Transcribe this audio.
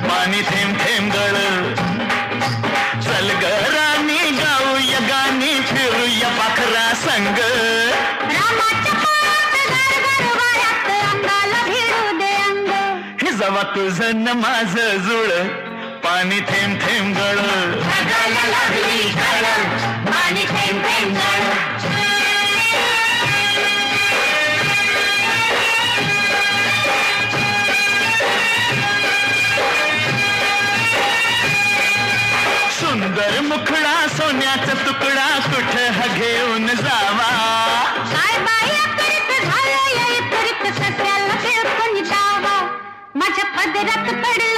पाणी थेंब थेंब गळ. चल ग राणी गाऊया गाणी फिरूया पाखरा संग. हे जवा तुझं न माझं जुळ पाणी थेंब थेंब गळ. पाणी थेंब थेंब गळ. सुंदर मुखडा सोन्याचा तुकडा कुठं हा घेऊन जावा. काय बाई करीत झालं करीत सस्याला तिळकून जावा. माझ्या पदरात पडलं